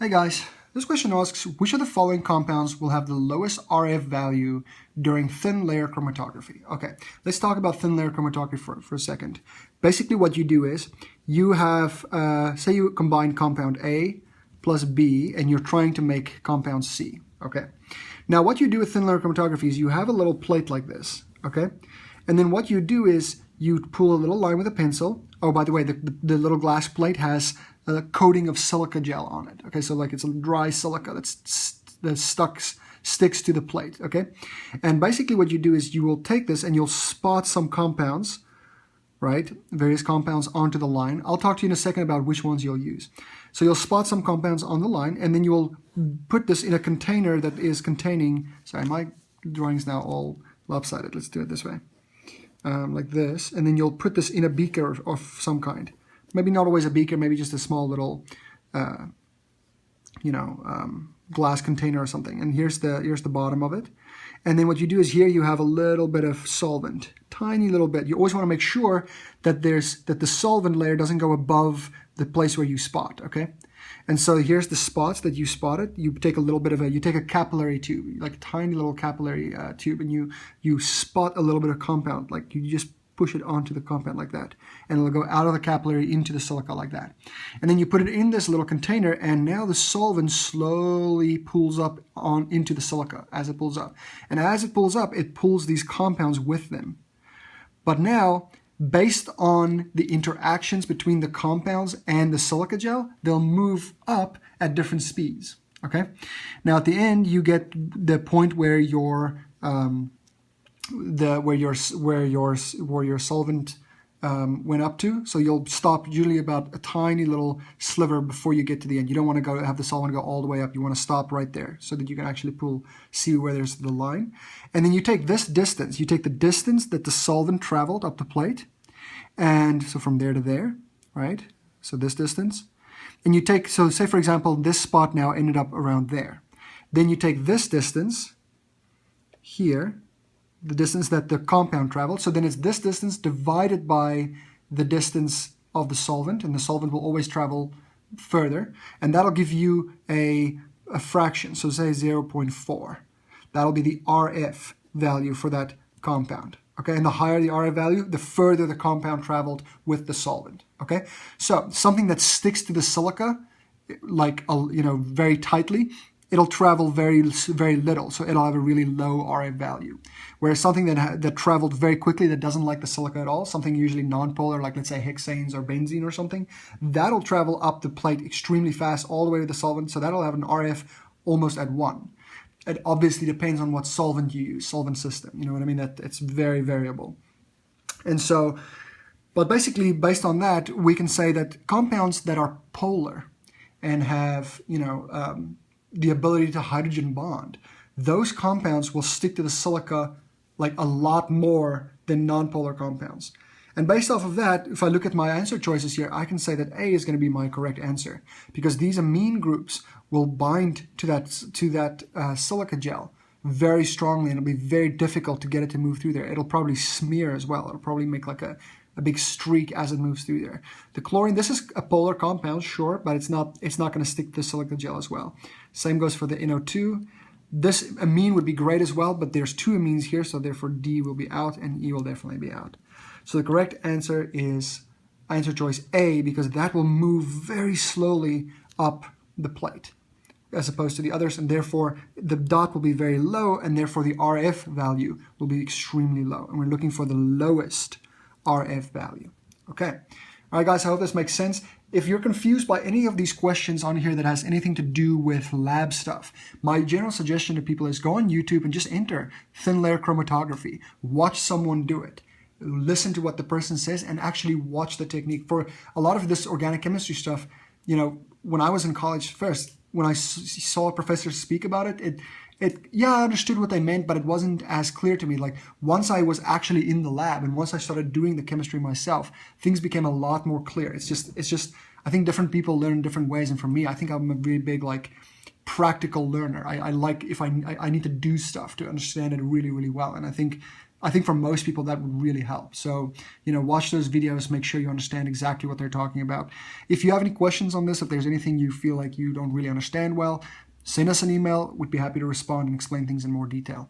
Hey guys, this question asks, which of the following compounds will have the lowest RF value during thin layer chromatography? Okay, let's talk about thin layer chromatography for a second. Basically what you do is, you have, say you combine compound A plus B and you're trying to make compound C, okay? Now what you do with thin layer chromatography is you have a little plate like this, okay? And then what you do is you pull a little line with a pencil. Oh, by the way, the little glass plate has a coating of silica gel on it. Okay, so like it's a dry silica that sticks to the plate. Okay, and basically what you do is you will take this and you'll spot some compounds, right? Various compounds onto the line. I'll talk to you in a second about which ones you'll use. So you'll spot some compounds on the line, and then you'll put this in a container that is containing. Sorry, my drawing's now all lopsided. Let's do it this way. Like this, and then you'll put this in a beaker of some kind. Maybe not always a beaker, maybe just a small little, glass container or something. And here's the bottom of it. And then what you do is here you have a little bit of solvent, tiny little bit. You always want to make sure that the solvent layer doesn't go above the place where you spot. Okay. And so here's the spots that you spotted. You take a little bit of you take a capillary tube, like a tiny little capillary tube, and you spot a little bit of compound, like you just push it onto the compound like that, and it'll go out of the capillary into the silica like that. And then you put it in this little container, and now the solvent slowly pulls up into the silica as it pulls up. And as it pulls up, it pulls these compounds with them. But now, based on the interactions between the compounds and the silica gel, they'll move up at different speeds. Okay. Now at the end, you get the point where your solvent went up to. So you'll stop usually about a tiny little sliver before you get to the end. You don't want to have the solvent go all the way up. You want to stop right there so that you can actually see where there's the line. And then you take this distance. You take the distance that the solvent traveled up the plate. And so from there to there, right? So this distance. And you take, so say for example, this spot now ended up around there. Then you take this distance here, the distance that the compound traveled. So then it's this distance divided by the distance of the solvent, and the solvent will always travel further. And that'll give you a fraction, so say 0.4. That'll be the RF value for that compound. Okay, and the higher the RF value, the further the compound traveled with the solvent. Okay, so something that sticks to the silica, like very tightly, it'll travel very little, so it'll have a really low RF value. Whereas something that traveled very quickly, that doesn't like the silica at all, something usually nonpolar, like let's say hexanes or benzene or something, that'll travel up the plate extremely fast all the way to the solvent, so that'll have an RF almost at 1. It obviously depends on what solvent you use, solvent system, you know what I mean? That it's very variable. And so, but basically based on that, we can say that compounds that are polar and have, the ability to hydrogen bond, those compounds will stick to the silica like a lot more than nonpolar compounds. And based off of that, if I look at my answer choices here, I can say that A is going to be my correct answer, because these amine groups will bind to that silica gel very strongly, and it'll be very difficult to get it to move through there. It'll probably smear as well. It'll probably make like a big streak as it moves through there. The chlorine, this is a polar compound, sure, but it's not going to stick to the silica gel as well. Same goes for the NO2. This amine would be great as well, but there's 2 amines here, so therefore D will be out and E will definitely be out. So the correct answer is answer choice A, because that will move very slowly up the plate as opposed to the others, and therefore the dot will be very low, and therefore the RF value will be extremely low. And we're looking for the lowest RF value. Okay. All right, guys, I hope this makes sense. If you're confused by any of these questions on here that has anything to do with lab stuff, my general suggestion to people is go on YouTube and just enter thin layer chromatography. Watch someone do it. Listen to what the person says and actually watch the technique. For a lot of this organic chemistry stuff, when I was in college first, when I saw a professor speak about it, I understood what they meant, but it wasn't as clear to me. Like once I was actually in the lab and once I started doing the chemistry myself, things became a lot more clear. It's just I think different people learn in different ways, and for me, I think I'm a really big practical learner. I like if I need to do stuff to understand it really, really well, and I think I think for most people that would really help. So, watch those videos, make sure you understand exactly what they're talking about. If you have any questions on this, if there's anything you feel like you don't really understand well, send us an email. We'd be happy to respond and explain things in more detail.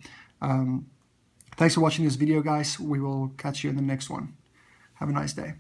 Thanks for watching this video, guys. We will catch you in the next one. Have a nice day.